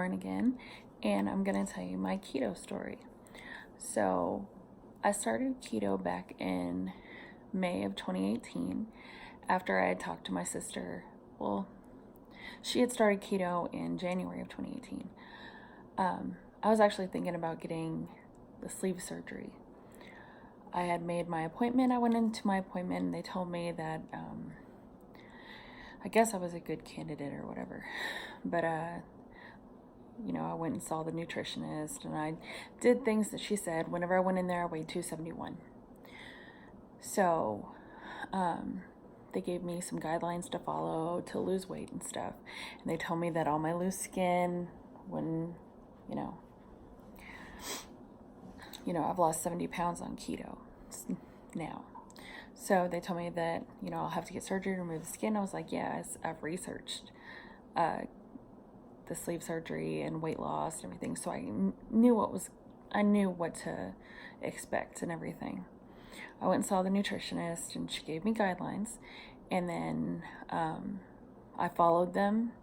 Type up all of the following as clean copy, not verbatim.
Lauren again, and I'm going to tell you my keto story. So, I started keto back in May of 2018 after I had talked to my sister. Well, she had started keto in January of 2018. I was actually thinking about getting the sleeve surgery. I had made my appointment. I went into my appointment and they told me that I guess I was a good candidate or whatever. But I went and saw the nutritionist and I did things that she said. Whenever I went in there, I weighed 271. So they gave me some guidelines to follow to lose weight and stuff. And they told me that all my loose skin, when, I've lost 70 pounds on keto now. So they told me that, I'll have to get surgery to remove the skin. I was like, yes, I've researched the sleeve surgery and weight loss and everything. So I knew what to expect and everything. I went and saw the nutritionist and she gave me guidelines. And then I followed them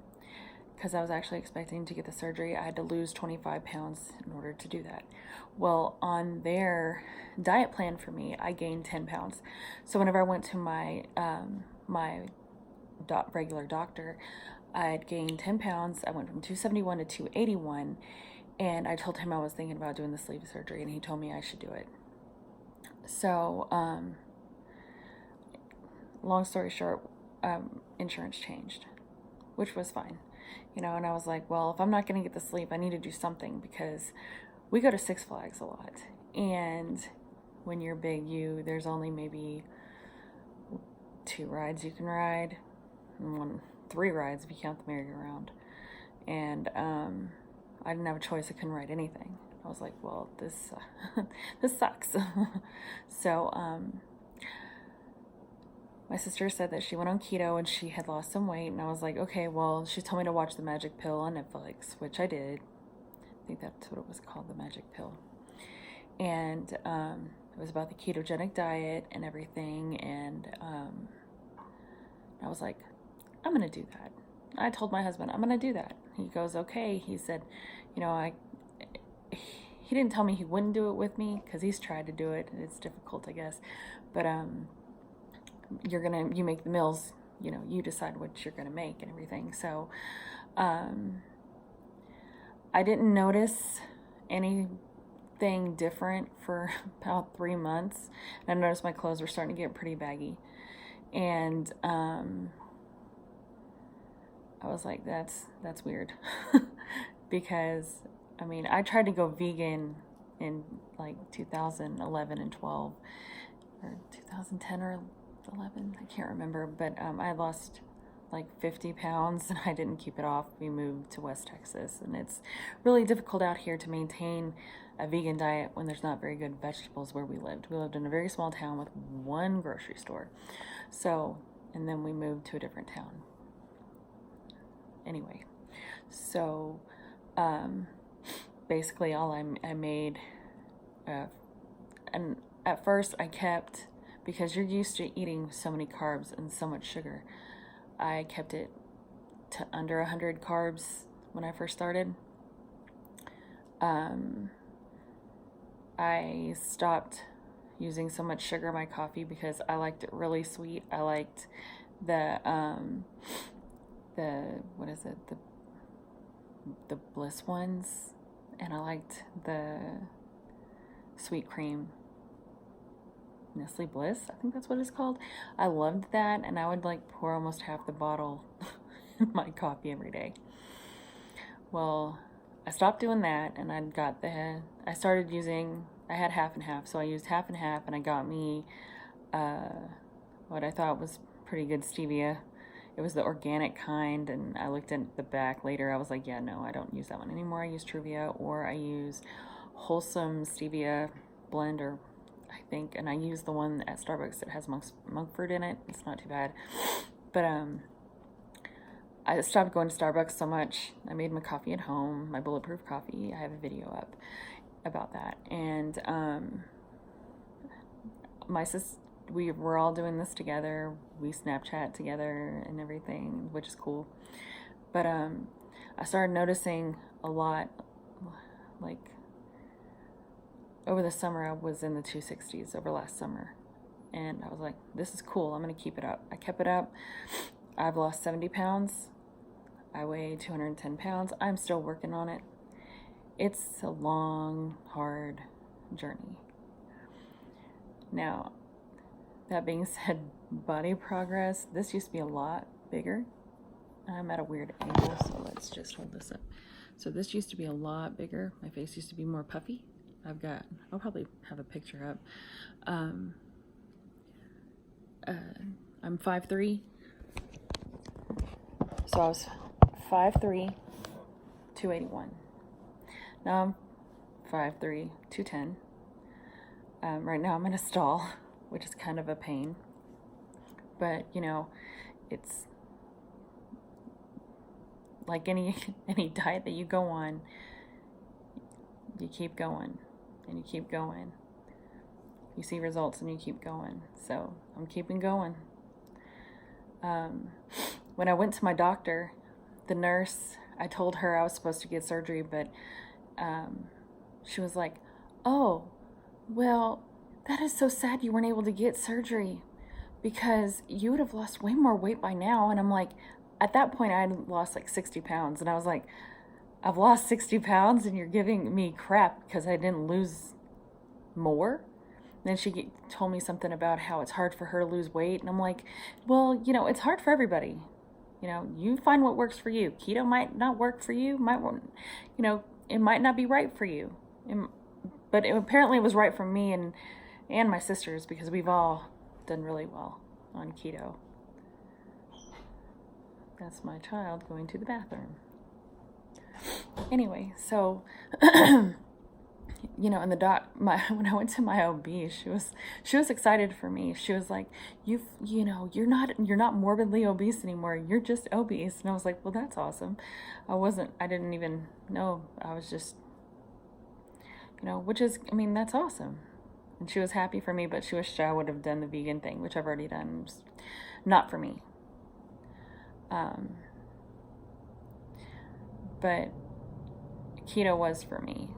because I was actually expecting to get the surgery. I had to lose 25 pounds in order to do that. Well, on their diet plan for me, I gained 10 pounds. So whenever I went to my regular doctor, I had gained 10 pounds. I went from 271 to 281, and I told him I was thinking about doing the sleeve surgery, and he told me I should do it. So, long story short, insurance changed, which was fine. And I was like, well, if I'm not going to get the sleeve, I need to do something because we go to Six Flags a lot. And when you're big, there's only maybe 2 rides you can ride, and 3 rides if you count the merry-go-round. And I didn't have a choice. I couldn't ride anything. I was like, well, this sucks. So my sister said that she went on keto and she had lost some weight, and I was like, okay, well, she told me to watch The Magic Pill on Netflix, which I did. I think that's what it was called, The Magic Pill. And it was about the ketogenic diet and everything, and I was like, I'm going to do that. I told my husband, I'm going to do that. He goes, okay. He said, he didn't tell me he wouldn't do it with me because he's tried to do it. It's difficult, I guess. But you make the meals, you decide what you're going to make and everything. So I didn't notice anything different for about 3 months. And I noticed my clothes were starting to get pretty baggy. And I was like, that's weird. Because, I tried to go vegan in like 2011 and 12, or 2010 or 11, I can't remember, but I lost like 50 pounds and I didn't keep it off. We moved to West Texas, and it's really difficult out here to maintain a vegan diet when there's not very good vegetables where we lived. We lived in a very small town with 1 grocery store. So, and then we moved to a different town. Anyway, so basically all I made, and at first I kept, because you're used to eating so many carbs and so much sugar, I kept it to under 100 carbs when I first started. I stopped using so much sugar in my coffee because I liked it really sweet. I liked the Bliss ones, and I liked the sweet cream Nestle Bliss, I think that's what it's called. I loved that, and I would pour almost half the bottle in my coffee every day. Well, I stopped doing that, and I started using, I had half and half, so I used half and half, and I got me what I thought was pretty good stevia. It was the organic kind, and I looked at the back later. I was like, yeah, no, I don't use that one anymore. I use Truvia, or I use Wholesome Stevia Blend, or I think, and I use the one at Starbucks that has monk fruit in it. It's not too bad. But I stopped going to Starbucks so much. I made my coffee at home, my bulletproof coffee. I have a video up about that. And my sister, we were all doing this together. We Snapchat together and everything, which is cool. But I started noticing a lot, like over the summer I was in the 260s over last summer, and I was like, this is cool, I'm gonna keep it up. I kept it up. I've lost 70 pounds. I weigh 210 pounds. I'm still working on it. It's a long, hard journey. Now, that being said, body progress, this used to be a lot bigger. I'm at a weird angle, so let's just hold this up. So this used to be a lot bigger. My face used to be more puffy. I'll probably have a picture up. I'm 5'3". So I was 5'3", 281. Now I'm 5'3", 210. Right now I'm in a stall, which is kind of a pain. But, you know, it's like any diet that you go on, you keep going and you keep going. You see results and you keep going. So I'm keeping going. When I went to my doctor, the nurse, I told her I was supposed to get surgery, but she was like, oh, well, that is so sad you weren't able to get surgery because you would have lost way more weight by now. And I'm like, at that point I had lost like 60 pounds. And I was like, I've lost 60 pounds and you're giving me crap because I didn't lose more? Then she told me something about how it's hard for her to lose weight. And I'm like, well, you know, it's hard for everybody. You know, you find what works for you. Keto might not work for you. You know, it might not be right for you. But apparently it was right for me and my sisters because we've all done really well on keto. That's my child going to the bathroom. Anyway, so you know, and when I went to my OB, she was excited for me. She was like, you know, you're not morbidly obese anymore. You're just obese. And I was like, well, that's awesome. I didn't even know. I was just, you know, that's awesome. And she was happy for me, but she wished I would have done the vegan thing, which I've already done. Just not for me. But keto was for me.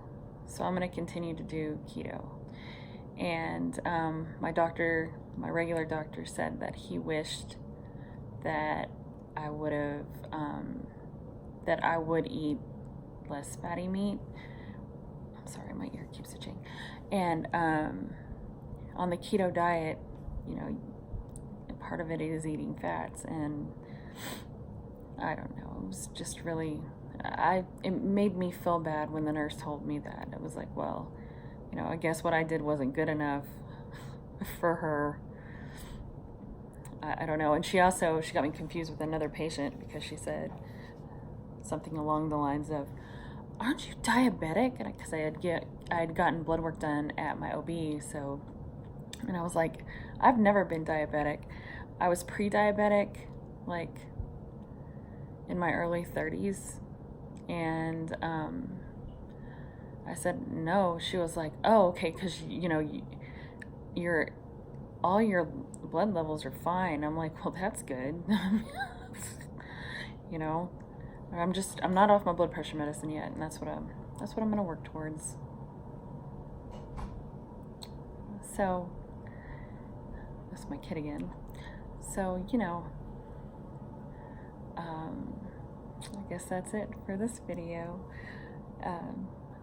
So I'm going to continue to do keto. And my regular doctor said that he wished that I would have, that I would eat less fatty meat. I'm sorry, my ear keeps itching. And on the keto diet, you know, part of it is eating fats. And I don't know, it was just really... it made me feel bad when the nurse told me that. It was like, well, you know, I guess what I did wasn't good enough for her. I don't know. And she got me confused with another patient because she said something along the lines of, aren't you diabetic? And because I had gotten blood work done at my OB, so, and I was like, I've never been diabetic. I was pre-diabetic, like in my early 30s. And I said no. She was like, oh, okay, because you know, all your blood levels are fine. I'm like, well, that's good. You know, I'm not off my blood pressure medicine yet, and that's what I'm gonna work towards. So that's my kid again. So, you know, I guess that's it for this video.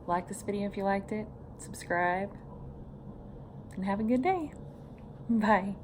Like this video if you liked it, subscribe, and have a good day. Bye.